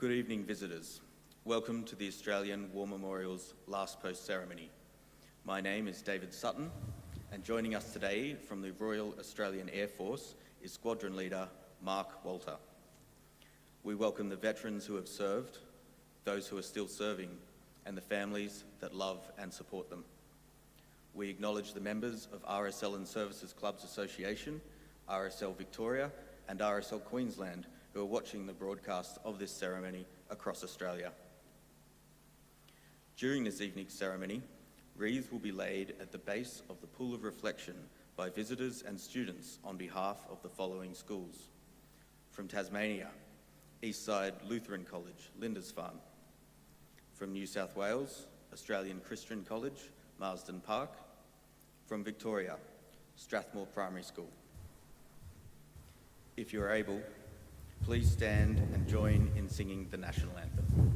Good evening, visitors. Welcome to the Australian War Memorial's Last Post ceremony. My name is David Sutton, and joining us today from the Royal Australian Air Force is Squadron Leader Mark Walter. We welcome the veterans who have served, those who are still serving, and the families that love and support them. We acknowledge the members of RSL and Services Clubs Association, RSL Victoria, and RSL Queensland who are watching the broadcast of this ceremony across Australia. During this evening's ceremony, wreaths will be laid at the base of the Pool of Reflection by visitors and students on behalf of the following schools. From Tasmania, Eastside Lutheran College, Lindisfarne. From New South Wales, Australian Christian College, Marsden Park. From Victoria, Strathmore Primary School. If you are able, please stand and join in singing the national anthem.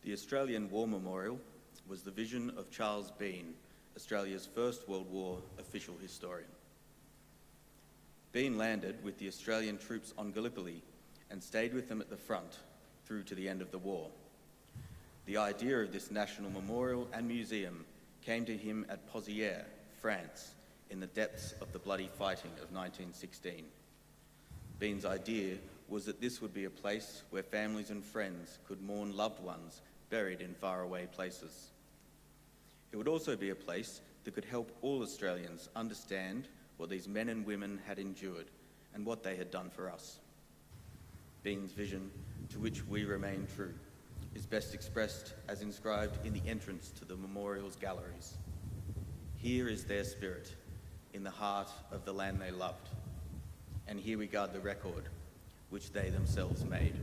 The Australian War Memorial was the vision of Charles Bean, Australia's First World War official historian. Bean landed with the Australian troops on Gallipoli and stayed with them at the front through to the end of the war. The idea of this national memorial and museum came to him at Pozières, France, in the depths of the bloody fighting of 1916. Bean's idea was that this would be a place where families and friends could mourn loved ones buried in faraway places. It would also be a place that could help all Australians understand what these men and women had endured and what they had done for us. Bean's vision, to which we remain true, is best expressed as inscribed in the entrance to the memorial's galleries. Here is their spirit, in the heart of the land they loved, and here we guard the record which they themselves made.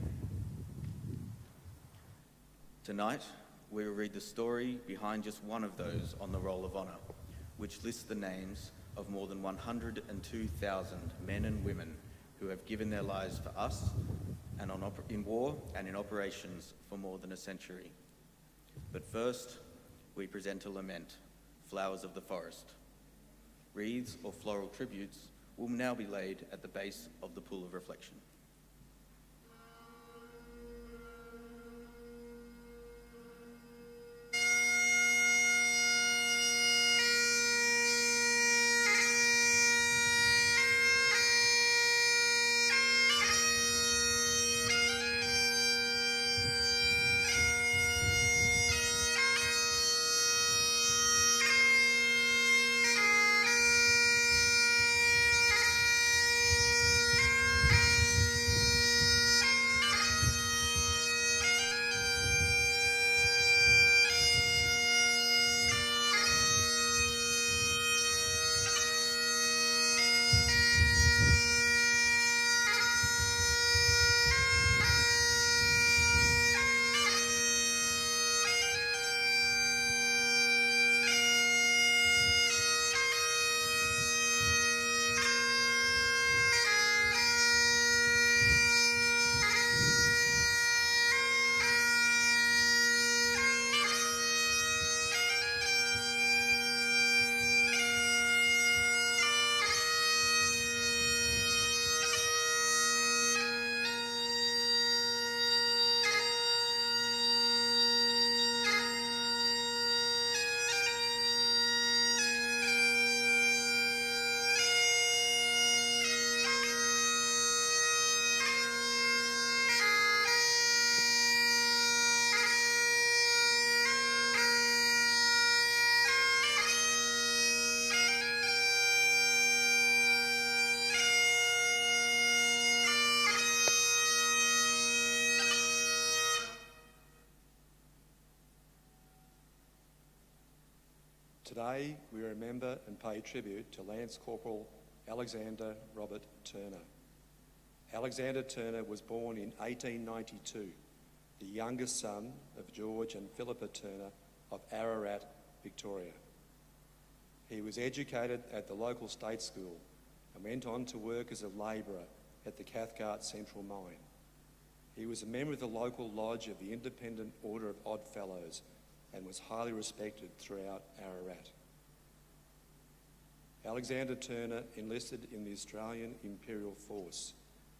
Tonight, we will read the story behind just one of those on the Roll of Honour, which lists the names of more than 102,000 men and women who have given their lives for us and in war and in operations for more than a century. But first, we present a lament, Flowers of the Forest. Wreaths or floral tributes will now be laid at the base of the Pool of Reflection. Today, we remember and pay tribute to Lance Corporal Alexander Robert Turner. Alexander Turner was born in 1892, the youngest son of George and Philippa Turner of Ararat, Victoria. He was educated at the local state school and went on to work as a labourer at the Cathcart Central Mine. He was a member of the local lodge of the Independent Order of Odd Fellows and was highly respected throughout Ararat. Alexander Turner enlisted in the Australian Imperial Force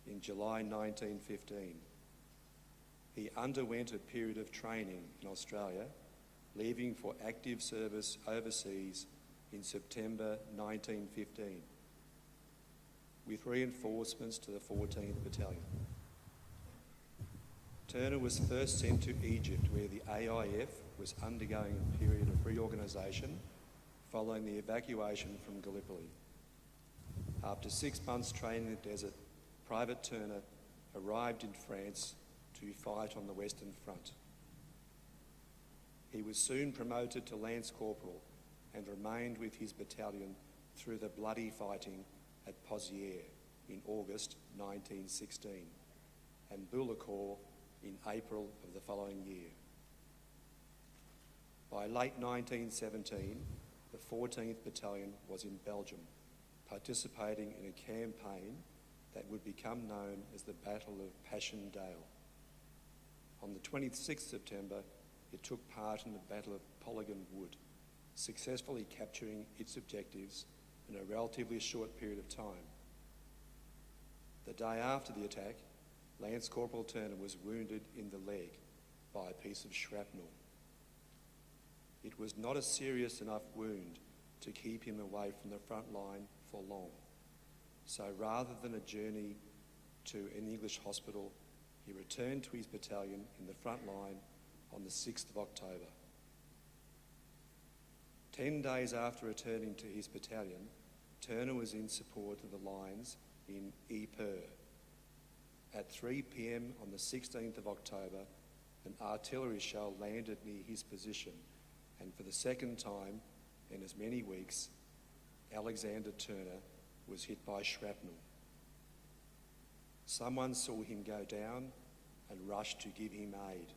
in July 1915. He underwent a period of training in Australia, leaving for active service overseas in September 1915, with reinforcements to the 14th Battalion. Turner was first sent to Egypt, where the AIF was undergoing a period of reorganisation following the evacuation from Gallipoli. After 6 months training in the desert, Private Turner arrived in France to fight on the Western Front. He was soon promoted to Lance Corporal and remained with his battalion through the bloody fighting at Pozières in August 1916 and Bullecourt in April of the following year. By late 1917, the 14th Battalion was in Belgium, participating in a campaign that would become known as the Battle of Passchendaele. On the 26th September, it took part in the Battle of Polygon Wood, successfully capturing its objectives in a relatively short period of time. The day after the attack, Lance Corporal Turner was wounded in the leg by a piece of shrapnel. It was not a serious enough wound to keep him away from the front line for long. So rather than a journey to an English hospital, he returned to his battalion in the front line on the 6th of October. 10 days after returning to his battalion, Turner was in support of the lines in Ypres. At 3 p.m. on the 16th of October, an artillery shell landed near his position, and for the second time in as many weeks, Alexander Turner was hit by shrapnel. Someone saw him go down and rushed to give him aid.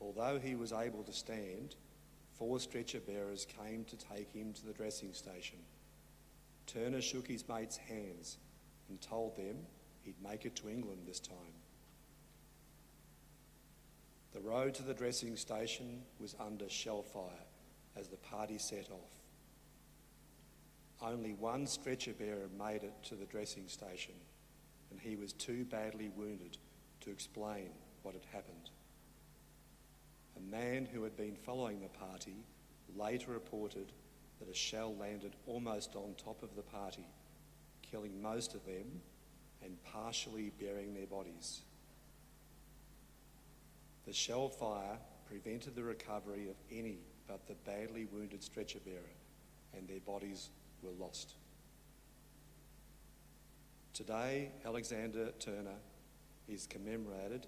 Although he was able to stand, 4 stretcher bearers came to take him to the dressing station. Turner shook his mates' hands and told them he'd make it to England this time. The road to the dressing station was under shell fire as the party set off. Only 1 stretcher bearer made it to the dressing station, and he was too badly wounded to explain what had happened. A man who had been following the party later reported that a shell landed almost on top of the party, killing most of them and partially burying their bodies. The shell fire prevented the recovery of any but the badly wounded stretcher bearer, and their bodies were lost. Today, Alexander Turner is commemorated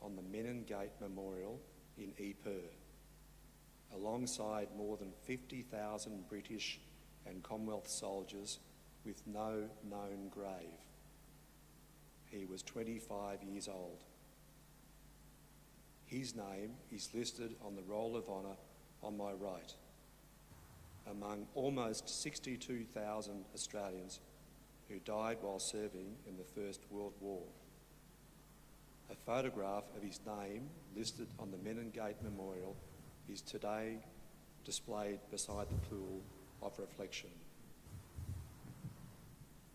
on the Menin Gate Memorial in Ypres, alongside more than 50,000 British and Commonwealth soldiers with no known grave. He was 25 years old. His name is listed on the Roll of Honour on my right, among almost 62,000 Australians who died while serving in the First World War. A photograph of his name listed on the Menin Gate Memorial is today displayed beside the pool of reflection.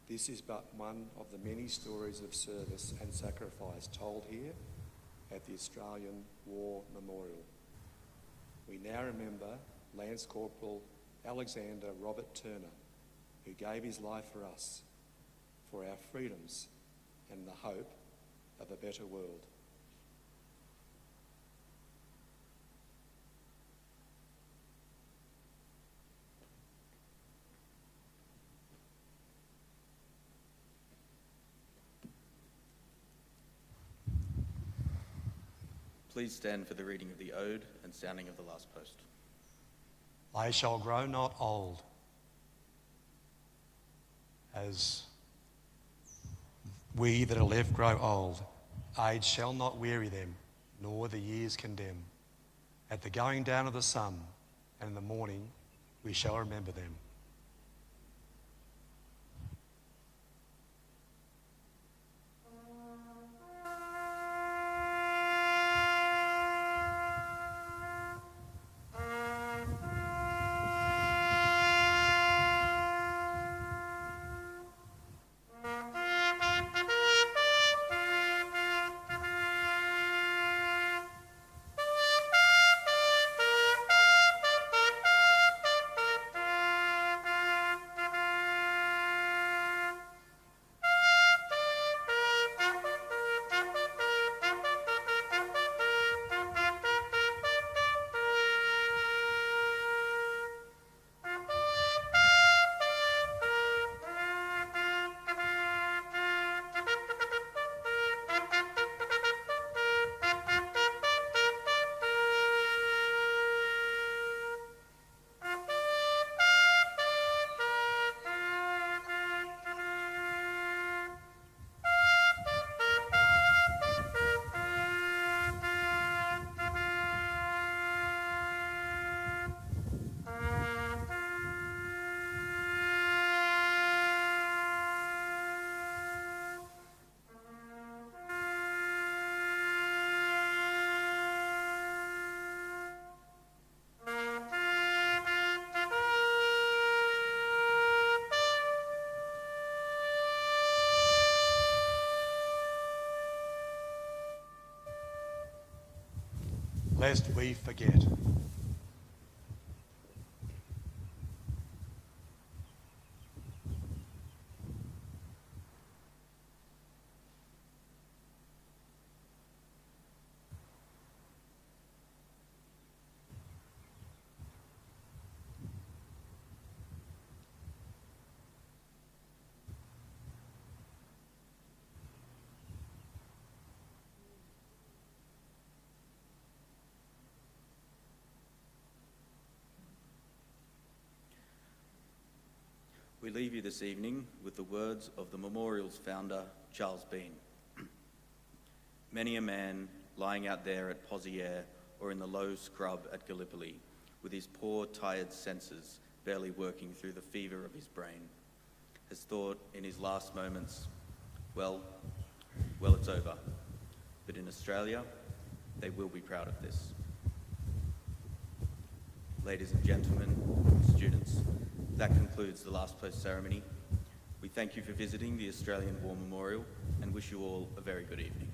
This is but one of the many stories of service and sacrifice told here at the Australian War Memorial. We now remember Lance Corporal Alexander Robert Turner, who gave his life for us, for our freedoms and the hope of a better world. Please stand for the reading of the Ode and sounding of the last post. They shall grow not old, as we that are left grow old. Age shall not weary them, nor the years condemn. At the going down of the sun and in the morning we shall remember them. Lest we forget. We leave you this evening with the words of the memorial's founder, Charles Bean. Many a man lying out there at Poziere or in the low scrub at Gallipoli, with his poor, tired senses barely working through the fever of his brain, has thought in his last moments, well, it's over. But in Australia, they will be proud of this. Ladies and gentlemen, students, that concludes the last post ceremony. We thank you for visiting the Australian War Memorial and wish you all a very good evening.